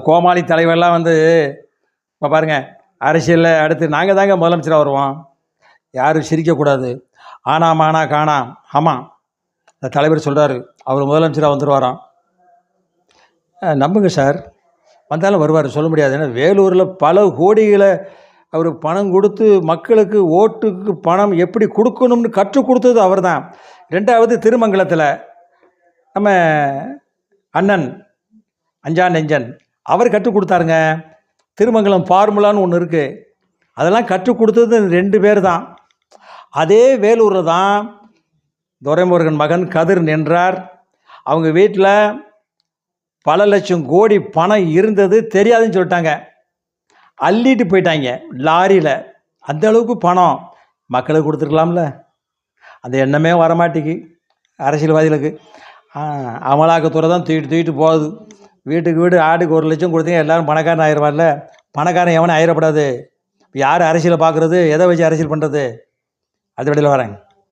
கோமாளி தலைவர்லாம் வந்து இப்போ பாருங்கள், அரசியலில் அடுத்து நாங்கள் தாங்க முதலமைச்சராக வருவோம். யாரும் சிரிக்கக்கூடாது. ஆனாம் ஆனா காணாம். ஆமாம், அந்த தலைவர் சொல்கிறாரு, அவர் முதலமைச்சராக வந்துடுவாராம். நம்புங்க சார், வந்தாலும் வருவார், சொல்ல முடியாது. ஏன்னா வேலூரில் பல கோடிகளை அவர் பணம் கொடுத்து மக்களுக்கு ஓட்டுக்கு பணம் எப்படி கொடுக்கணும்னு கற்றுக் கொடுத்தது அவர் தான். 2வது திருமங்கலத்தில் நம்ம அண்ணன் அஞ்சா நெஞ்சன் அவர் கற்றுக் கொடுத்தாருங்க. திருமங்கலம் ஃபார்முலான்னு ஒன்று இருக்குது, அதெல்லாம் கற்றுக் கொடுத்தது 2 பேர் தான். அதே வேலூரில் தான் துரைமுருகன் மகன் கதிர் நின்றார். அவங்க வீட்டில் பல லட்சம் கோடி பணம் இருந்தது தெரியாதுன்னு சொல்லிட்டாங்க. அள்ளிட்டு போயிட்டாங்க லாரியில். அந்த அளவுக்கு பணம் மக்களுக்கு கொடுத்துருக்கலாம்ல. அந்த எண்ணமே வரமாட்டேக்கு அரசியல்வாதிகளுக்கு. அமலாக்கத்துறை தான் தூக்கிட்டு போகுது. வீட்டுக்கு வீடு ஆட்டுக்கு 1 லட்சம் கொடுத்தீங்க, எல்லோரும் பணக்காரன் ஆயிடுவார்ல. பணக்காரன் எவனும் ஆயிடப்படாது. யார் அரசியலை பார்க்குறது, எதை வச்சு அரசியல் பண்ணுறது? அது வழியில் வரேன்.